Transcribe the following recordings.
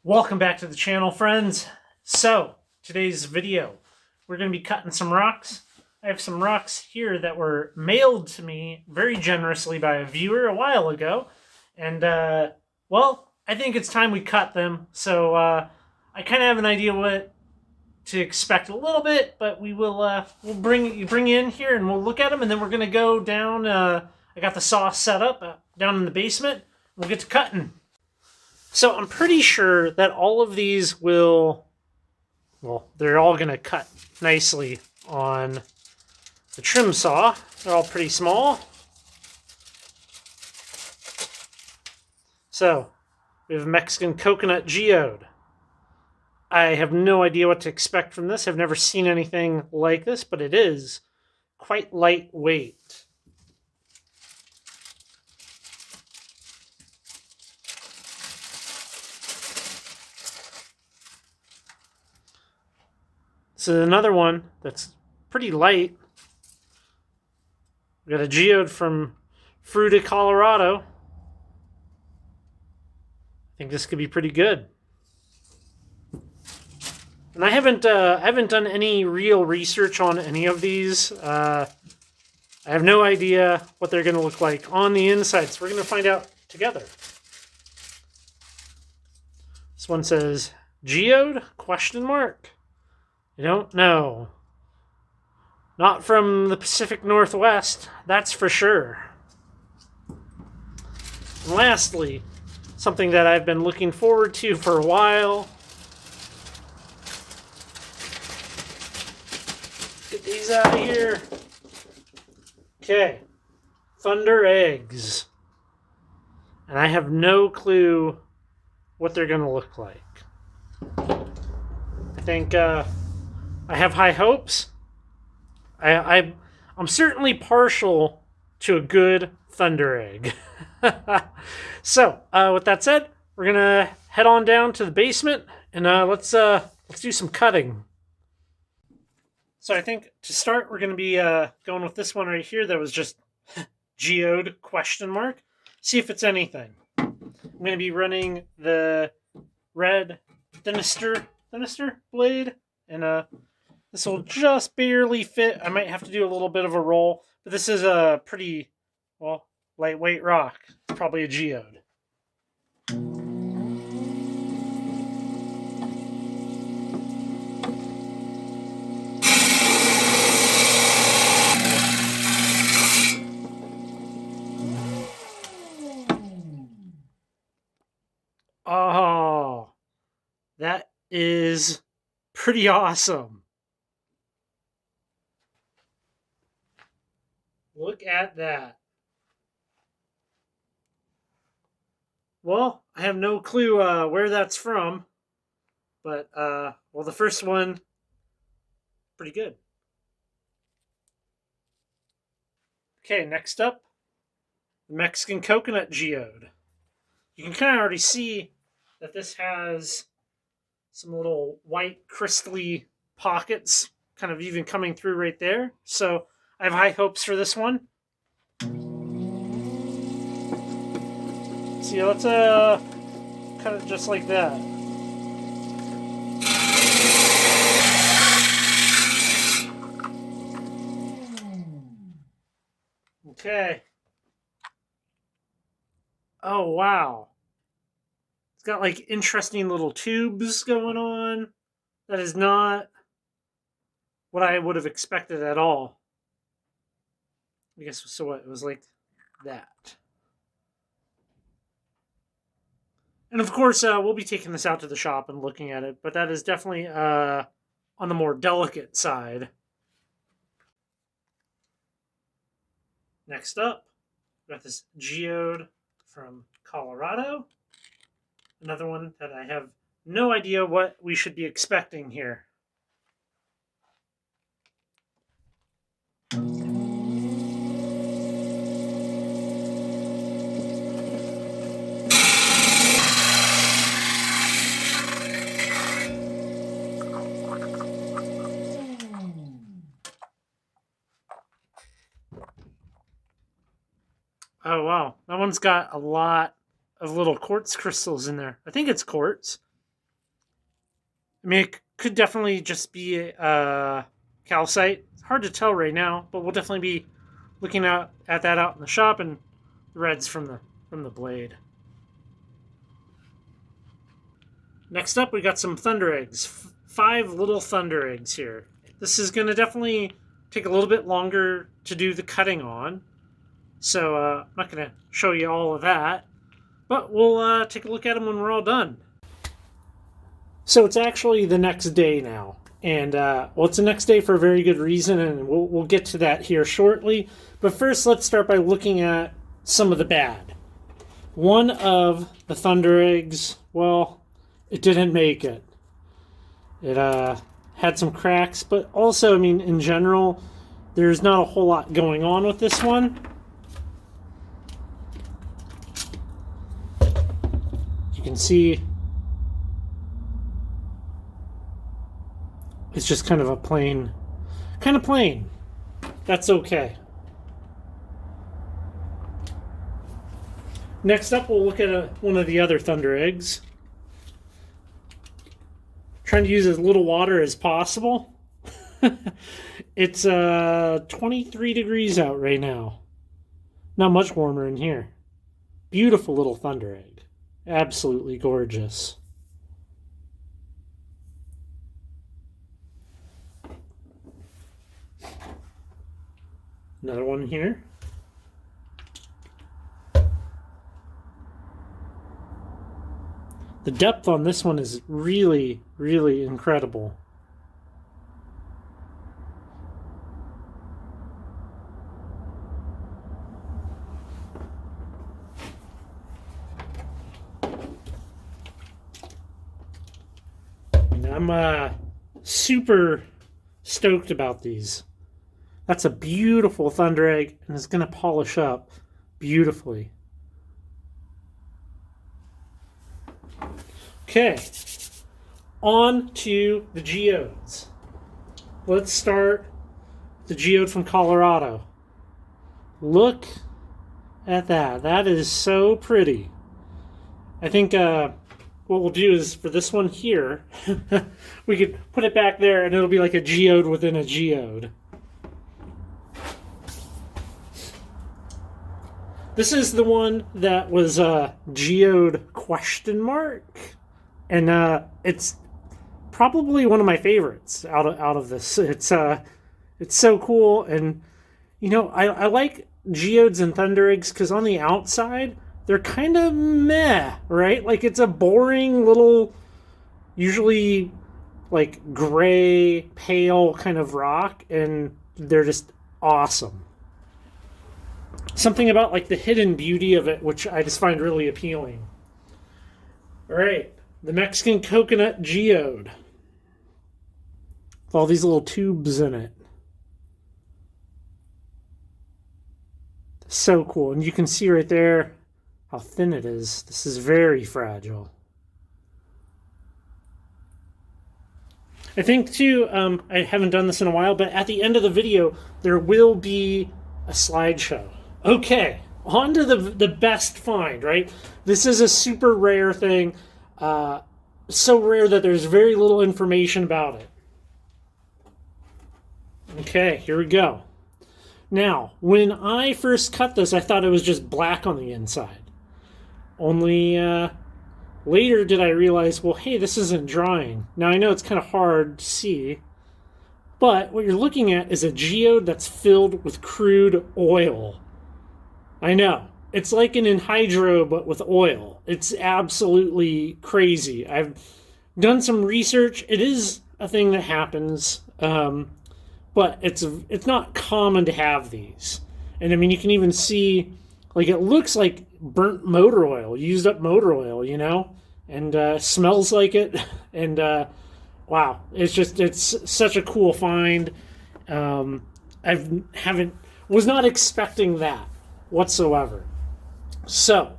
Welcome back to the channel, friends. So, today's video, we're going to be cutting some rocks. I have some rocks here that were mailed to me very generously by a viewer a while ago. And, well, I think it's time we cut them. So, I kind of have an idea what to expect a little bit, but we'll bring you in here and we'll look at them, and then we're going to go down. I got the saw set up down in the basement. We'll get to cutting. So I'm pretty sure that all of these will, well, they're all going to cut nicely on the trim saw. They're all pretty small. So we have Mexican coconut geode. I have no idea what to expect from this. I've never seen anything like this, but it is quite lightweight. So another one that's pretty light. We got a geode from Fruita, Colorado. I think this could be pretty good. And I haven't done any real research on any of these. I have no idea what they're going to look like on the inside, so we're going to find out together. This one says geode ? I don't know. Not from the Pacific Northwest, that's for sure. And lastly, something that I've been looking forward to for a while. Get these out of here. Okay. Thundereggs. And I have no clue what they're going to look like. I think I have high hopes. I'm certainly partial to a good thunder egg. So, with that said, we're gonna head on down to the basement and let's do some cutting. So I think to start, we're gonna be going with this one right here that was just geode ? See if it's anything. I'm gonna be running the red Thinister blade, and this will just barely fit. I might have to do a little bit of a roll, but this is a pretty, well, lightweight rock. It's probably a geode. Oh, that is pretty awesome. Look at that. Well, I have no clue where that's from, but, well, the first one, pretty good. Okay, next up, the Mexican coconut geode. You can kind of already see that this has some little white crystally pockets kind of even coming through right there. So I have high hopes for this one. See, let's cut it just like that. Okay. Oh, wow. It's got like interesting little tubes going on. That is not what I would have expected at all. I guess so. What it was like that. And of course, we'll be taking this out to the shop and looking at it, but that is definitely on the more delicate side. Next up, we got this geode from Colorado. Another one that I have no idea what we should be expecting here. Oh, wow. That one's got a lot of little quartz crystals in there. I think it's quartz. I mean, it could definitely just be calcite. It's hard to tell right now, but we'll definitely be looking at that out in the shop, and the reds from the blade. Next up, we got some Thundereggs. 5 little Thundereggs here. This is going to definitely take a little bit longer to do the cutting on, so I'm not going to show you all of that, but we'll take a look at them when we're all done. So it's actually the next day now, and well, it's the next day for a very good reason, and we'll get to that here shortly. But first, let's start by looking at some of the bad. One of the Thundereggs, well, it didn't make it. It had some cracks, but also, I mean, in general, there's not a whole lot going on with this one. You can see it's just kind of a plain. That's okay. Next up, we'll look at one of the other Thundereggs. Trying to use as little water as possible. It's 23 degrees out right now. Not much warmer in here. Beautiful little Thunderegg. Absolutely gorgeous. Another one here. The depth on this one is really, really incredible. And I'm super stoked about these. That's a beautiful Thunderegg, and it's going to polish up beautifully. Okay, on to the Geodes. Let's start the Geode from Colorado. Look at that. That is so pretty. I think what we'll do is for this one here, we could put it back there and it'll be like a Geode within a Geode. This is the one that was Geode ? And it's probably one of my favorites out of this. It's so cool, and you know I like Geodes and Thundereggs because on the outside they're kind of meh, right? Like it's a boring little, usually like gray, pale kind of rock, and they're just awesome. Something about like the hidden beauty of it, which I just find really appealing. All right. The Mexican Coconut Geode. With all these little tubes in it. So cool. And you can see right there how thin it is. This is very fragile. I think, too, I haven't done this in a while, but at the end of the video, there will be a slideshow. Okay, on to the best find, right? This is a super rare thing. So rare that there's very little information about it. Okay, here we go. Now, when I first cut this, I thought it was just black on the inside. Only later did I realize, well, hey, this isn't drying. Now, I know it's kind of hard to see, but what you're looking at is a geode that's filled with crude oil. I know. It's like an anhydro, but with oil. It's absolutely crazy. I've done some research. It is a thing that happens, but it's not common to have these. And I mean, you can even see, like, it looks like burnt motor oil, used up motor oil, you know, and smells like it. And wow, it's such a cool find. Was not expecting that whatsoever. So,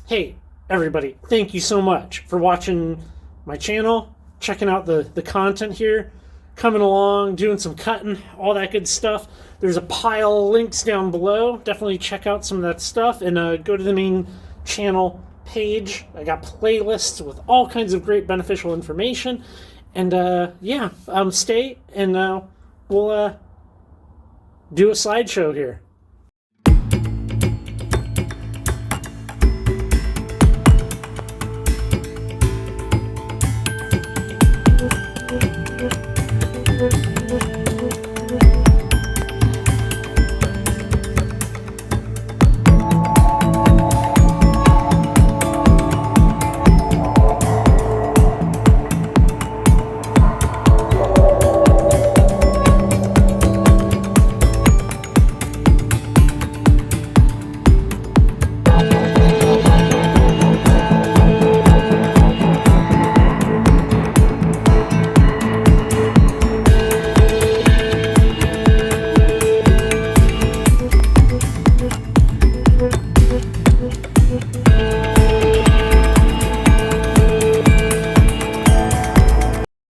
hey, everybody, thank you so much for watching my channel, checking out the content here, coming along, doing some cutting, all that good stuff. There's a pile of links down below. Definitely check out some of that stuff, and go to the main channel page. I got playlists with all kinds of great beneficial information. And stay and we'll do a slideshow here.